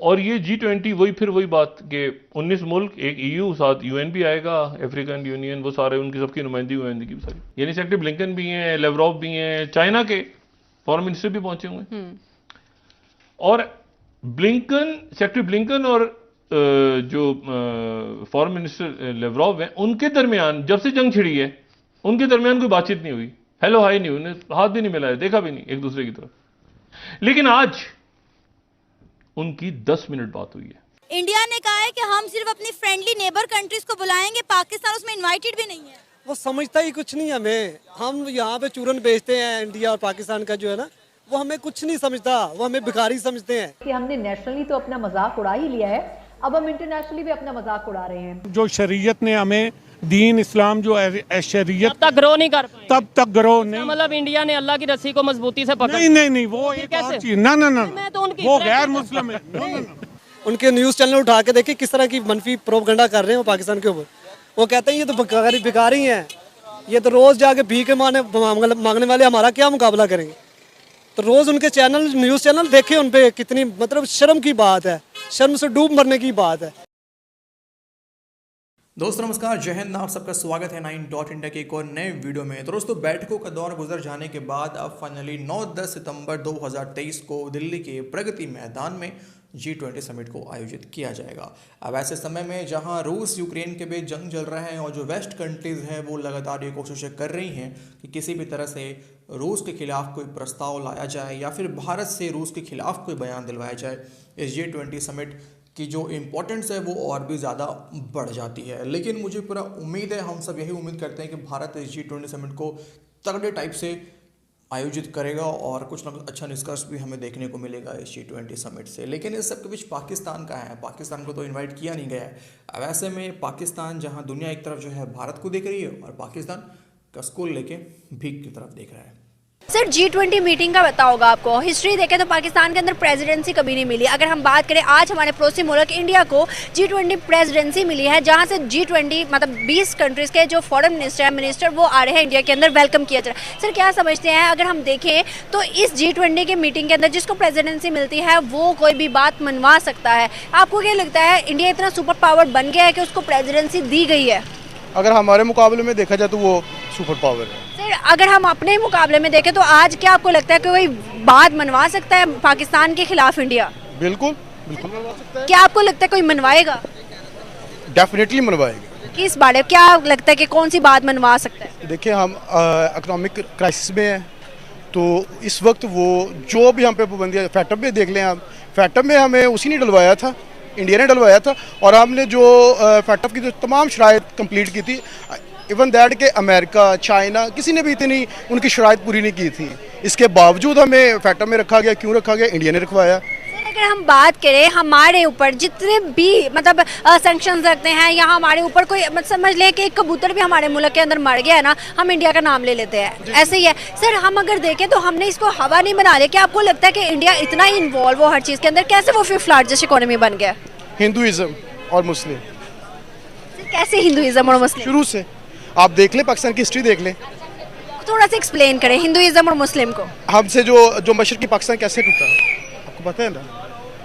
और ये G20 वही फिर वही बात कि 19 मुल्क, एक EU, साथ UN भी आएगा, अफ्रीकन यूनियन, वो सारे उनकी सबकी नुमाइंदगी सारी, यानी सेक्रेटरी ब्लिंकन भी हैं, लेवरॉव भी हैं, चाइना के फॉरेन मिनिस्टर भी पहुंचे हुए हैं। और सेक्रेटरी ब्लिंकन और जो फॉरेन मिनिस्टर लेवरॉव हैं, उनके दरमियान जब से जंग छिड़ी है उनके दरमियान कोई बातचीत नहीं हुई, हेलो हाय नहीं, उन्हें हाथ भी नहीं मिलाया, देखा भी नहीं एक दूसरे की तरफ। लेकिन आज उनकी 10 मिनट बात हुई है। इंडिया ने कहा है कि हम सिर्फ अपनी फ्रेंडली नेबर कंट्रीज को बुलाएंगे, पाकिस्तान उसमें इनवाइटेड भी नहीं है। वो समझता ही कुछ नहीं हमें। हम यहाँ पे चूरन बेचते हैं, इंडिया और पाकिस्तान का जो है ना, वो हमें कुछ नहीं समझता, वो हमें भिखारी समझते हैं। कि हमने नेशनली तो अपना मजाक उड़ा ही लिया है, अब हम इंटरनेशनली भी अपना मजाक उड़ा रहे हैं। जो शरीयत ने हमें दीन इस्लाम जो शरीयत तब तक ग्रो नहीं कर पाए, तब तक ग्रो नहीं, मतलब इंडिया ने अल्लाह की रस्सी को मजबूती से पकड़ नहीं वो एक और चीज, ना मैं तो उनकी वो गैर मुस्लिम है। उनके न्यूज चैनल उठा के देखिए किस तरह की मनफी प्रोपगंडा कर रहे हैं वो पाकिस्तान के ऊपर। वो कहते हैं ये तो भिखारी हैं, ये तो रोज जाके भीख मांगने वाले हमारा क्या मुकाबला करेंगे। तो रोज उनके चैनल, न्यूज चैनल देखे, उन पे कितनी मतलब शर्म की बात है, शर्म से डूब मरने की बात है। दोस्तों नमस्कार, जय हिंद। आप सबका स्वागत है 9 इंडिया के एक और नए वीडियो में। तो दोस्तों, बैठकों का दौर गुजर जाने के बाद अब फाइनली 9-10 सितंबर 2023 को दिल्ली के प्रगति मैदान में G20 समिट को आयोजित किया जाएगा। अब ऐसे समय में जहां रूस यूक्रेन के बीच जंग चल रहा है और जो वेस्ट कंट्रीज़ हैं वो लगातार ये कोशिशें कर रही हैं कि किसी भी तरह से रूस के खिलाफ कोई प्रस्ताव लाया जाए या फिर भारत से रूस के खिलाफ कोई बयान दिलवाया जाए, इस G20 समिट की जो इम्पोर्टेंस है वो और भी ज़्यादा बढ़ जाती है। लेकिन मुझे पूरा उम्मीद है, हम सब यही उम्मीद करते हैं कि भारत इस G20 समिट को तगड़े टाइप से आयोजित करेगा और कुछ ना कुछ अच्छा निष्कर्ष भी हमें देखने को मिलेगा इस G20 समिट से। लेकिन इस सब के बीच पाकिस्तान का है, पाकिस्तान को तो इनवाइट किया नहीं गया है। अब ऐसे में पाकिस्तान, जहां दुनिया एक तरफ जो है भारत को देख रही है और पाकिस्तान कसकोल लेके भीख की तरफ देख रहा है। सर, G20 मीटिंग का पता होगा आपको, हिस्ट्री देखें तो पाकिस्तान के अंदर प्रेसिडेंसी कभी नहीं मिली। अगर हम बात करें, आज हमारे पड़ोसी मुल्क इंडिया को G20 प्रेसिडेंसी मिली है, जहां से G20 मतलब 20 कंट्रीज के जो फॉरेन मिनिस्टर वो आ रहे हैं इंडिया के अंदर, वेलकम किया जा रहा है। सर, क्या समझते हैं, अगर हम देखें तो इस G20 के मीटिंग के अंदर जिसको प्रेसिडेंसी मिलती है वो कोई भी बात मनवा सकता है? आपको क्या लगता है, इंडिया इतना सुपर पावर बन गया है कि उसको प्रेसिडेंसी दी गई है? अगर हमारे मुकाबले में देखा जाए तो वो सुपर पावर है। सर, अगर हम अपने मुकाबले में देखें तो आज क्या आपको लगता है कि कोई बात मनवा सकता है पाकिस्तान के खिलाफ इंडिया? बिल्कुल मनवा सकता है। क्या आपको लगता है कोई मनवाएगा? डेफिनेटली मनवाएगा। किस बारे, क्या लगता है कि कौन सी बात मनवा सकता है? देखिए, हम इकोनॉमिक क्राइसिस में हैं, तो इस वक्त वो जो भी हम पे पाबंदियाँ, फैटअप में देख लें, आप फैटअप में हमें उसी ने डलवाया था, इंडिया ने डलवाया था, और हमने जो फैटअप की जो तमाम शराइत कंप्लीट की थी, इवन दैट के अमेरिका, चाइना, किसी ने भी इतनी उनकी शराइत पूरी नहीं की थी। इसके बावजूद हमें फैटअप में रखा गया। क्यों रखा गया? इंडिया ने रखवाया। अगर हम बात करें, हमारे ऊपर जितने भी मतलब सैंक्शंस रखते हैं या हमारे ऊपर कोई समझ ले कि एक कबूतर भी हमारे मुल्क के अंदर मर गया है ना, हम इंडिया का नाम ले लेते हैं, ऐसे ही है। सर, हम अगर देखें तो हमने इसको हवा नहीं बना लिया। क्या आपको लगता है कि इंडिया इतना इन्वॉल्व हो हर चीज़ के अंदर, कैसे वो 5th लार्जेस्ट इकोनॉमी बन गया? हिंदुइज्म और मुस्लिम। कैसे हिंदुइज्म और मुस्लिम? शुरू से आप देख लें, पाकिस्तान की हिस्ट्री देख लें। थोड़ा सा एक्सप्लेन करें हिंदुइज्म और मुस्लिम को। हमसे जो मशरकी पाकिस्तान कैसे टूटा, आपको पता है ना,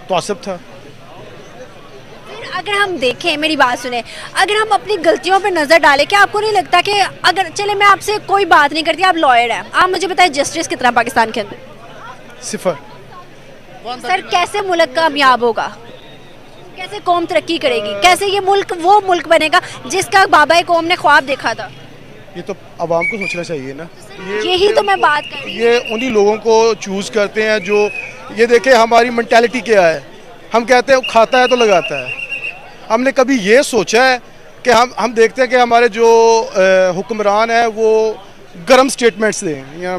तो आसब था। अगर हम देखें, मेरी बात सुने, अगर हम अपनी गलतियों पर नजर डालें, क्या आपको नहीं लगता कि अगर चले, मैं आपसे कोई बात नहीं करती, आप लॉयर हैं, आप मुझे बताएं जस्टिस कितना पाकिस्तान के अंदर? 0। सर, कैसे मुल्क कामयाब होगा, कैसे कौम तरक्की करेगी, कैसे ये मुल्क वो मुल्क बनेगा जिसका बाबा कौम ने ख्वाब देखा था? ये तो आवाम को सोचना चाहिए ना। यही तो मैं बात कर रही हूँ। ये उन्हीं लोगों को चूज करते हैं जो, ये देखें हमारी मेंटालिटी क्या है। हम कहते हैं खाता है तो लगाता है। हमने कभी ये सोचा है कि हम देखते हैं कि हमारे जो हुक्मरान है वो गर्म स्टेटमेंट्स दें, या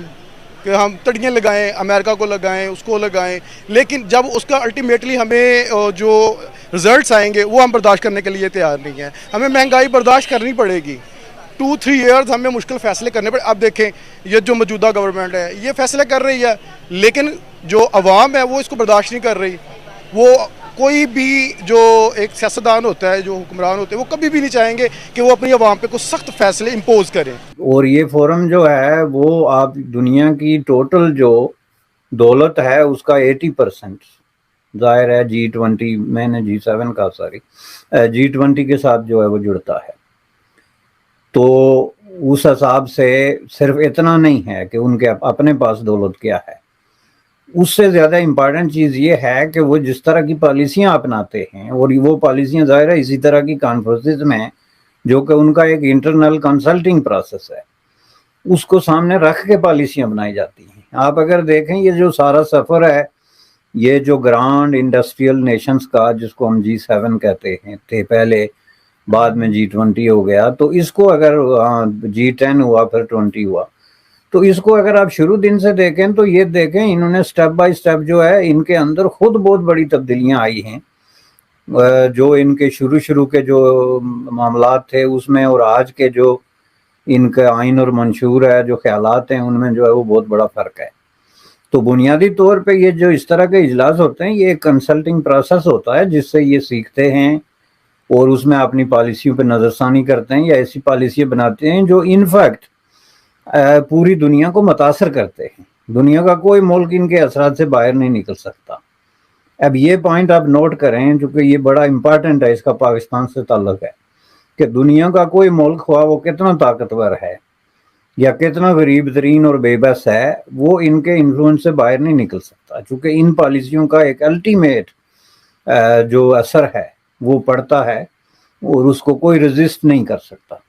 कि हम तड़ियाँ लगाएं, अमेरिका को लगाएं, उसको लगाएं, लेकिन जब उसका अल्टीमेटली हमें जो रिजल्ट्स आएंगे वो हम बर्दाश्त करने के लिए तैयार नहीं हैं। हमें महंगाई बर्दाश्त करनी पड़ेगी। 2-3 ईयर्स हमें मुश्किल फ़ैसले करने पड़े। अब देखें, ये जो मौजूदा गवर्नमेंट है ये फ़ैसले कर रही है, लेकिन जो अवाम है वो इसको बर्दाश्त नहीं कर रही। वो कोई भी जो एक सियासतदान होता है, जो हुक्मरान होते हैं, वो कभी भी नहीं चाहेंगे कि वो अपनी अवाम पे कुछ सख्त फैसले इम्पोज करें। और ये फोरम जो है वो आप दुनिया की टोटल जो दौलत है उसका 80% जाहिर है G20 मैंने G7 का सॉरी G20 के साथ जो है वो जुड़ता है, तो उस हिसाब से सिर्फ इतना नहीं है कि उनके अपने पास दौलत क्या है, उससे ज़्यादा इम्पॉर्टेंट चीज़ ये है कि वो जिस तरह की पॉलिसियाँ अपनाते हैं, और वो पॉलिसियाँ ज़ाहिर है इसी तरह की कॉन्फ्रेंसेस में, जो कि उनका एक इंटरनल कंसल्टिंग प्रोसेस है, उसको सामने रख के पॉलिसियाँ बनाई जाती हैं। आप अगर देखें ये जो सारा सफ़र है, ये जो ग्रांड इंडस्ट्रियल नेशंस का, जिसको हम G7 कहते हैं थे पहले, बाद में G20 हो गया, तो इसको अगर G10 हुआ फिर 20 हुआ, तो इसको अगर आप शुरू दिन से देखें तो ये देखें इन्होंने स्टेप बाय स्टेप जो है इनके अंदर खुद बहुत बड़ी तब्दीलियां आई हैं, जो इनके शुरू के जो मामलात थे उसमें और आज के जो इनका आइन और मंशूर है, जो ख्यालात हैं, उनमें जो है वो बहुत बड़ा फ़र्क है। तो बुनियादी तौर पे ये जो इस तरह के इजलास होते हैं, ये एक कंसल्टिंग प्रोसेस होता है जिससे ये सीखते हैं और उसमें अपनी पॉलिसियों पे नज़रसानी करते हैं या ऐसी पॉलिसियाँ बनाते हैं जो इनफैक्ट पूरी दुनिया को मुतासर करते हैं। दुनिया का कोई मुल्क इनके असरात से बाहर नहीं निकल सकता। अब ये पॉइंट आप नोट करें, चूँकि ये बड़ा इम्पॉर्टेंट है, इसका पाकिस्तान से ताल्लुक़ है, कि दुनिया का कोई मुल्क हुआ वो कितना ताकतवर है या कितना गरीब तरीन और बेबस है, वो इनके इन्फ्लुएंस से बाहर नहीं निकल सकता, चूँकि इन पॉलिसियों का एक अल्टीमेट जो असर है वो पड़ता है और उसको कोई रेजिस्ट नहीं कर सकता।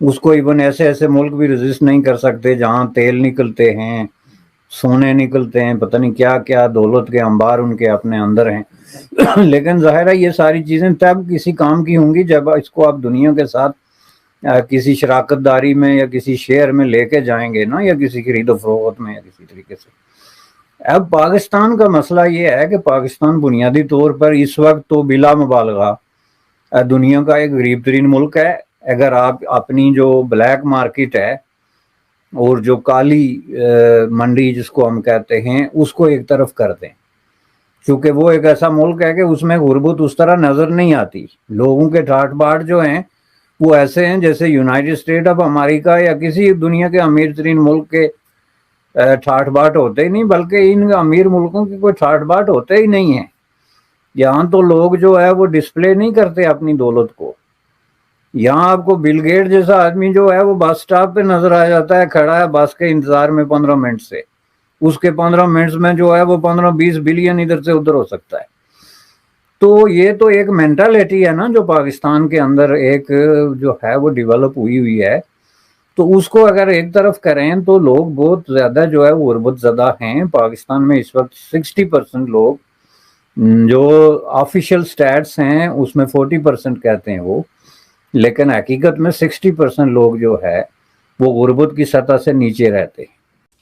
उसको इवन ऐसे मुल्क भी रेजिस्ट नहीं कर सकते जहाँ तेल निकलते हैं, सोने निकलते हैं, पता नहीं क्या क्या दौलत के अंबार उनके अपने अंदर हैं लेकिन जाहिर है ये सारी चीज़ें तब किसी काम की होंगी जब इसको आप दुनिया के साथ किसी शराकतदारी में या किसी शेयर में लेके जाएंगे ना, या किसी खरीदो फरोख्त में या किसी तरीके से। अब पाकिस्तान का मसला ये है कि पाकिस्तान बुनियादी तौर पर इस वक्त तो बिला मुबालगा दुनिया का एक गरीब तरीन मुल्क है। अगर आप अपनी जो ब्लैक मार्केट है और जो काली मंडी जिसको हम कहते हैं उसको एक तरफ कर दें, क्योंकि वो एक ऐसा मुल्क है कि उसमें गुर्बत उस तरह नज़र नहीं आती। लोगों के ठाट बाट जो हैं वो ऐसे हैं जैसे यूनाइटेड स्टेट ऑफ अमेरिका या किसी दुनिया के अमीर तरीन मुल्क के ठाट बाट होते ही नहीं, बल्कि इन अमीर मुल्कों के कोई ठाट बाट होते ही नहीं है। यहाँ तो लोग जो है वो डिस्प्ले नहीं करते अपनी दौलत को। यहाँ आपको बिल गेट जैसा आदमी जो है वो बस स्टॉप पे नजर आ जाता है, खड़ा है बस के इंतजार में 15 मिनट से, उसके 15 मिनट्स में जो है वो 15-20 बिलियन इधर से उधर हो सकता है। तो ये तो एक मेंटालिटी है ना जो पाकिस्तान के अंदर एक जो है वो डेवलप हुई है, तो उसको अगर एक तरफ करें तो लोग बहुत ज़्यादा जो है वो गुर्बत ज़दा हैं। पाकिस्तान में इस वक्त 60% लोग, जो ऑफिशियल स्टैट्स हैं उसमें 40% कहते हैं वो, लेकिन हकीकत में 60% लोग जो है वो गुर्बत की सतह से नीचे रहते हैं।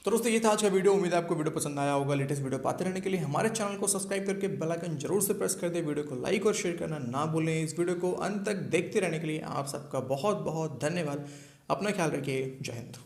तो दोस्तों ये था आज का वीडियो। उम्मीद है आपको वीडियो पसंद आया होगा। लेटेस्ट वीडियो पाते रहने के लिए हमारे चैनल को सब्सक्राइब करके बेल आइकन जरूर से प्रेस कर दे। वीडियो को लाइक और शेयर करना ना भूलें। इस वीडियो को अंत तक देखते रहने के लिए आप सबका बहुत बहुत धन्यवाद। अपना ख्याल रखिए। जय हिंद।